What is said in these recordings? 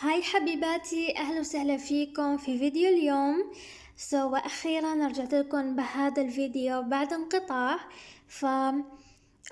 هاي حبيباتي، أهلا وسهلا فيكم في فيديو اليوم. وأخيرا رجعت لكم بهذا الفيديو بعد انقطاع. ف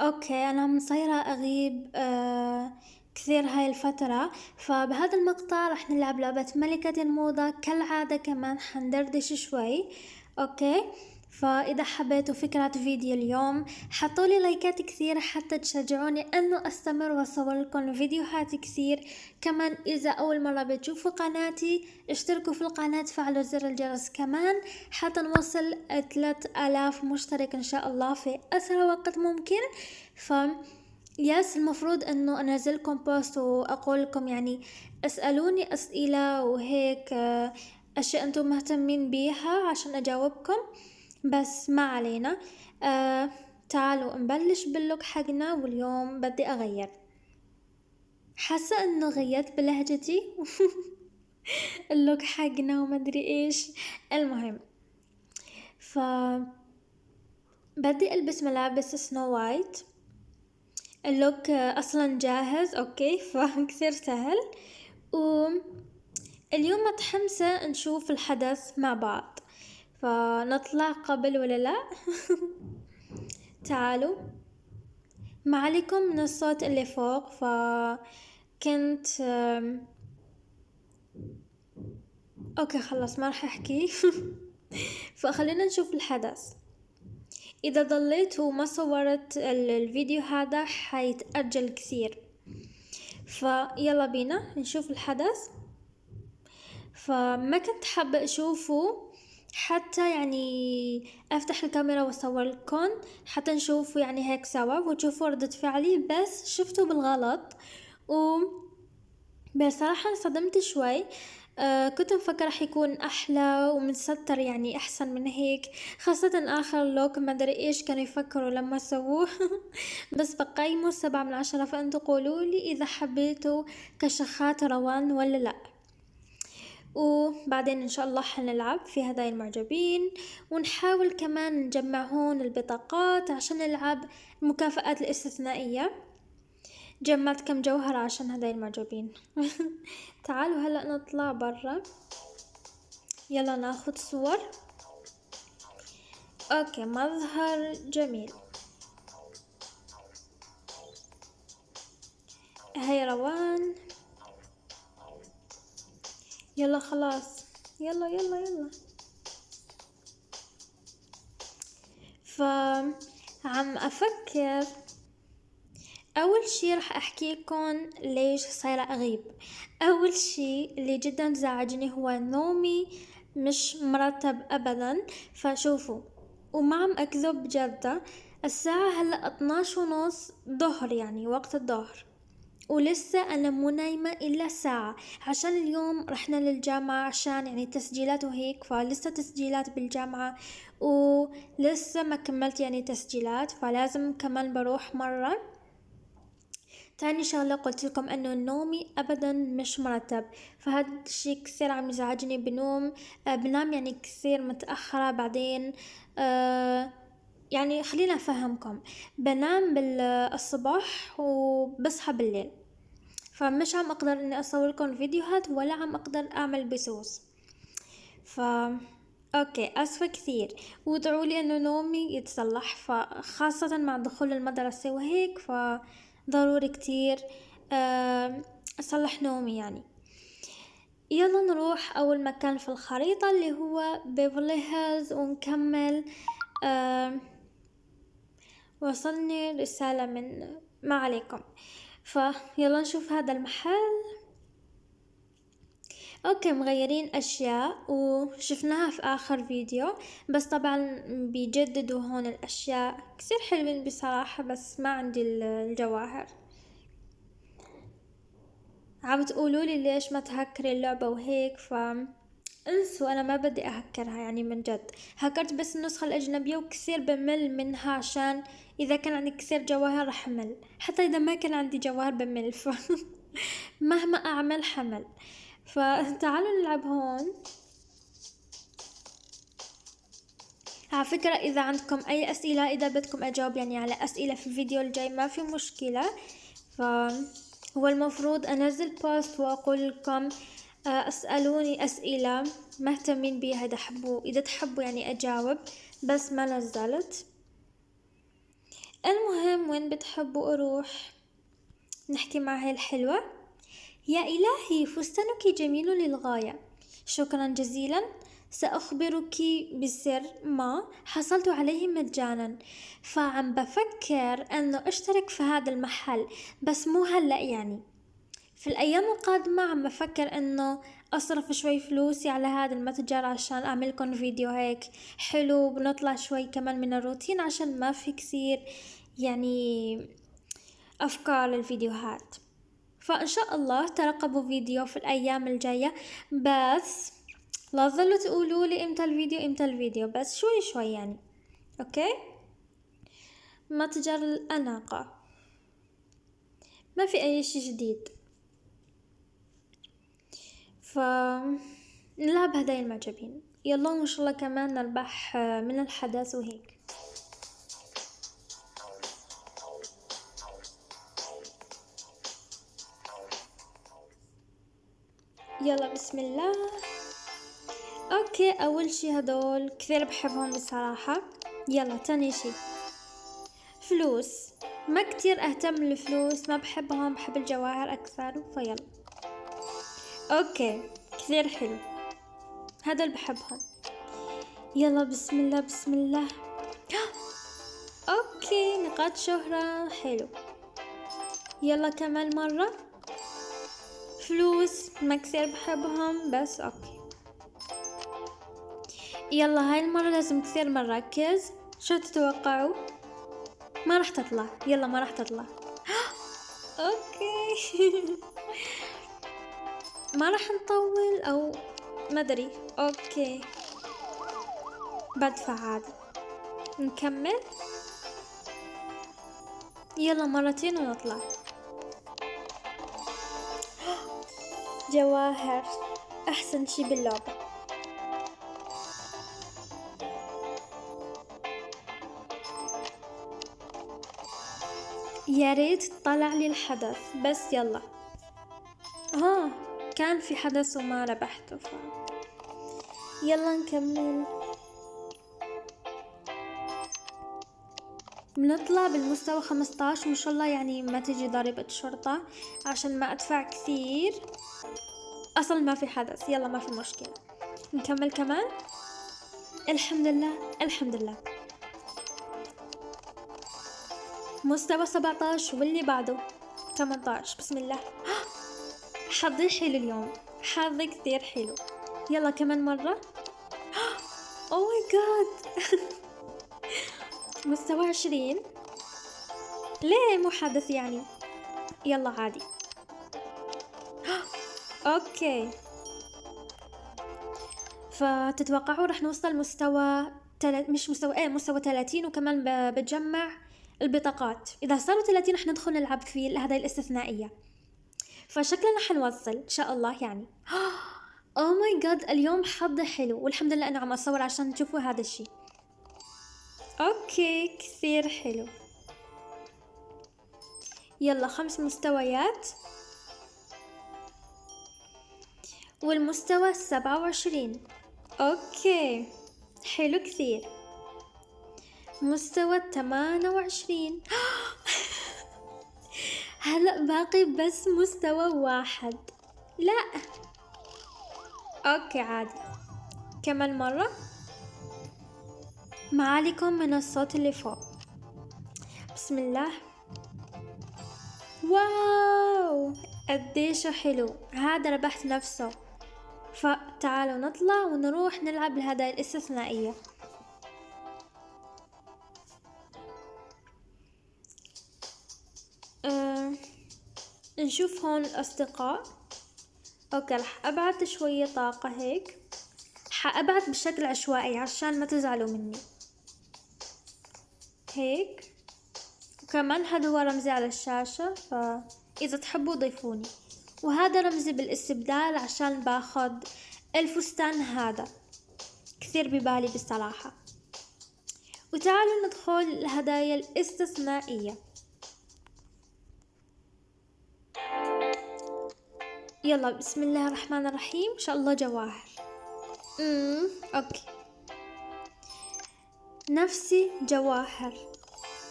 أوكي، أنا مصيرة أغيب كثير هاي الفترة. فبهذا المقطع رح نلعب لعبة ملكة الموضة كالعادة، كمان حندردش شوي. أوكي، فإذا حبيتوا فكرة فيديو اليوم حطولي لايكات كثير حتى تشجعوني أنه أستمر وأصور لكم فيديوهات كثير. كمان إذا أول مرة بتشوفوا قناتي اشتركوا في القناة، فعلوا زر الجرس كمان حتى نوصل 3000 مشترك إن شاء الله في أسرع وقت ممكن. المفروض انه انزلكم بوست واقول لكم يعني اسألوني اسئلة وهيك، اشياء انتم مهتمين بيها عشان اجاوبكم، بس ما علينا. تعالوا نبلش باللوك حقنا، واليوم بدي اغير. حاسة انه غيرت بلهجتي اللوك حقنا وما ادري ايش. المهم، بدي البس ملابس سنو وايت. اللوك اصلا جاهز، اوكي فكثير سهل. واليوم متحمسة نشوف الحدث مع بعض، فنطلع قبل ولا لا؟ تعالوا. ما عليكم من الصوت اللي فوق، فكنت اوكي خلص ما راح احكي. فخلينا نشوف الحدث. اذا ضليت وما صورت الفيديو هذا حيتأجل كثير، فيلا بينا نشوف الحدث. فما كنت حابة اشوفه حتى يعني افتح الكاميرا واصور لكم حتى نشوفه يعني هيك سوا وتشوفوا ردة فعلي، بس شفته بالغلط بصراحة انصدمت شوي. كنت مفكرة رح يكون احلى ومنستر يعني احسن من هيك، خاصة اخر لوك ما ادري ايش كانوا يفكروا لما سووه. بس بقيمه 7/10، فانتوا قولولي اذا حبيتوا كشخات روان ولا لا. وبعدين ان شاء الله حنلعب في هدايا المعجبين، ونحاول كمان نجمع هون البطاقات عشان نلعب المكافآت الاستثنائية. جمعت كم جوهرة عشان هدايا المعجبين. تعالوا هلأ نطلع برا، يلا ناخد صور. اوكي، مظهر جميل. هاي روان، يلا خلاص، يلا يلا يلا. عم افكر اول شي رح احكي لكم ليش صايرة اغيب. اول شي اللي جدا زعجني هو نومي مش مرتب ابدا. فشوفوا، وما عم اكذب جد، الساعة هلا 12:30 ظهر، يعني وقت الظهر، ولسه انا مو نايمة الا ساعة عشان اليوم رحنا للجامعة عشان يعني تسجيلات وهيك، فلسه تسجيلات بالجامعة ولسه ما كملت يعني تسجيلات، فلازم كمان بروح مرة. تاني شغلة قلت لكم انه نومي ابدا مش مرتب، فهاد الشي كثير عم يزعجني. بنام يعني كثير متأخرة. بعدين يعني خلينا افهمكم، بنام بالصبح وبصحى بالليل، فمش عم اقدر اني اصور لكم فيديوهات ولا عم اقدر اعمل بثوث. اوكي اسفة كثير، وادعوا لي انه نومي يتصلح، فخاصة مع دخول المدرسة وهيك، فضروري كتير اصلح نومي يعني. يلا نروح اول مكان في الخريطة اللي هو بيفرلي هيلز ونكمل. وصلني رسالة من ما عليكم، فيلا نشوف هذا المحل. اوكي، مغيرين اشياء وشفناها في اخر فيديو، بس طبعا بيجددوا هون الاشياء كثير حلوين بصراحة، بس ما عندي الجواهر. عم تقولولي ليش ما تهكري اللعبة وهيك، انسوا، انا ما بدي اهكرها يعني من جد. هكرت بس النسخة الاجنبية وكثير بمل منها، عشان اذا كان عندي كثير جواهر رح امل، حتى اذا ما كان عندي جواهر بمل. مهما اعمل حمل. فتعالوا نلعب هون. على فكرة اذا عندكم اي اسئلة، اذا بدكم اجاوب يعني على اسئلة في الفيديو الجاي ما في مشكلة. هو المفروض انزل بوست واقول لكم اسألوني اسئلة مهتمين بيها، اذا تحبوا يعني اجاوب، بس ما نزلت. المهم وين بتحبوا اروح نحكي مع هاي الحلوة؟ يا إلهي فستانك جميل للغاية، شكرا جزيلا. سأخبرك بسر ما حصلت عليه مجانا، فعم بفكر أنه أشترك في هذا المحل، بس مو هلأ يعني. في الأيام القادمة عم بفكر أنه أصرف شوي فلوسي على هذا المتجر عشان أعملكم فيديو هيك حلو، بنطلع شوي كمان من الروتين عشان ما في كثير يعني أفكار للفيديوهات. فإن شاء الله ترقبوا فيديو في الأيام الجاية، بس لا تظلوا تقولوا لي إمتى الفيديو، بس شوي شوي يعني. أوكي. متجر الأناقة ما في أي شي جديد، نلعب هدايا المعجبين. يلا وإن شاء الله كمان نربح من الحدث وهيك. يلا بسم الله. اوكي، اول شي هدول كثير بحبهم بصراحة. يلا تاني شي فلوس، ما كتير اهتم للفلوس، ما بحبهم، بحب الجواهر اكثر. فيلا اوكي كثير حلو، هدول بحبهم. يلا بسم الله بسم الله. اوكي نقاط شهرة حلو. يلا كمان مرة فلوس، ما كثير بحبهم بس اوكي. يلا هاي المرة لازم كثير مركز. شو تتوقعوا؟ ما راح تطلع. يلا ما راح تطلع. اوكي. ما راح نطول او ما ادري. اوكي بدفع عادي. نكمل. يلا مرتين ونطلع. جواهر احسن شي باللعبة. يا ريت طلع لي الحدث بس. يلا كان في حدث وما ربحته يلا نكمل. بنطلع بالمستوى 15 وان شاء الله يعني ما تجي ضريبة شرطة عشان ما ادفع كثير. اصلا ما في حدث. يلا ما في مشكلة، نكمل كمان. الحمد لله الحمد لله. مستوى 17 واللي بعده 18. بسم الله. حظي حلو اليوم، حظي كثير حلو. يلا كمان مرة. اوه ماي جاد. مستوى 20. ليه مو حدث يعني؟ يلا عادي. اوكي فتتوقعوا رح نوصل مستوى مش مستوى مستوى 30، وكمان بتجمع البطاقات. اذا صاروا 30 رح ندخل نلعب في الهدايا الاستثنائية، فشكلنا حنوصل ان شاء الله يعني. اوه ماي جاد اليوم حظي حلو، والحمد لله انه عم اصور عشان تشوفوا هذا الشي. اوكي كثير حلو. يلا 5 مستويات، والمستوى 27. اوكي حلو كثير. مستوى 28. هلأ باقي بس مستوى 1. لا اوكي عادي. كمان مرة. معاليكم من الصوت اللي فوق. بسم الله. واو قديش حلو، هذا ربحت نفسه. فتعالوا نطلع ونروح نلعب الهدايا الاستثنائية. نشوف هون الأصدقاء. اوكي رح ابعت شوية طاقة هيك، حابعت بشكل عشوائي عشان ما تزعلوا مني. هيك وكمان هذا هو رمزي على الشاشة، فإذا تحبوا ضيفوني. وهذا رمزي بالاستبدال عشان باخد الفستان هذا، كثير ببالي بصراحة. وتعالوا ندخل الهدايا الاستثنائية. يلا بسم الله الرحمن الرحيم، ان شاء الله جواهر. اوكي. نفسي جواهر.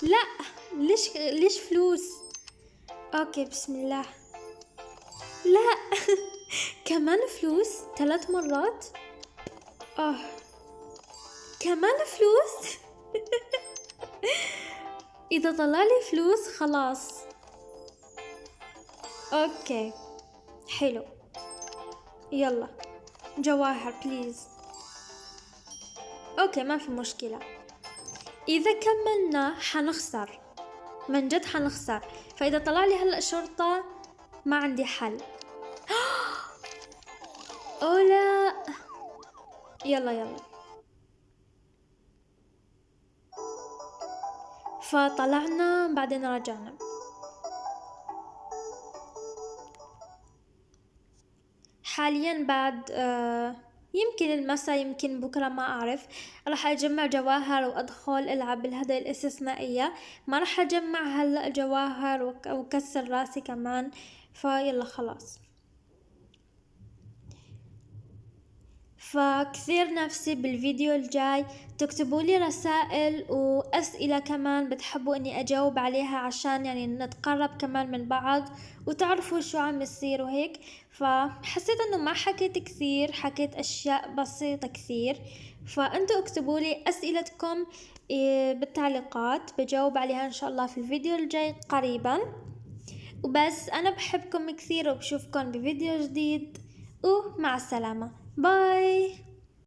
لا، ليش فلوس؟ اوكي بسم الله. لا كمان فلوس 3 مرات. كمان فلوس اذا طلع لي فلوس خلاص. اوكي حلو، يلا جواهر بليز. اوكي ما في مشكلة، اذا كملنا حنخسر، من جد حنخسر، فاذا طلع لي هلأ شرطة ما عندي حل. او لا، يلا. فطلعنا بعدين رجعنا. حاليا بعد يمكن المساء يمكن بكرة ما أعرف، راح أجمع جواهر وأدخل ألعب بالهدايا الاستثنائية. ما راح أجمع هلأ جواهر وكسر راسي كمان، فيلا خلاص. فكثير نفسي بالفيديو الجاي تكتبوا لي رسائل وأسئلة كمان بتحبوا اني اجاوب عليها، عشان يعني نتقرب كمان من بعض وتعرفوا شو عم يصير وهيك. فحسيت انه ما حكيت كثير، حكيت اشياء بسيطة كثير. فانتوا اكتبوا لي اسئلتكم بالتعليقات، بجاوب عليها ان شاء الله في الفيديو الجاي قريبا. وبس انا بحبكم كثير وبشوفكم بفيديو جديد، ومع السلامة، باي.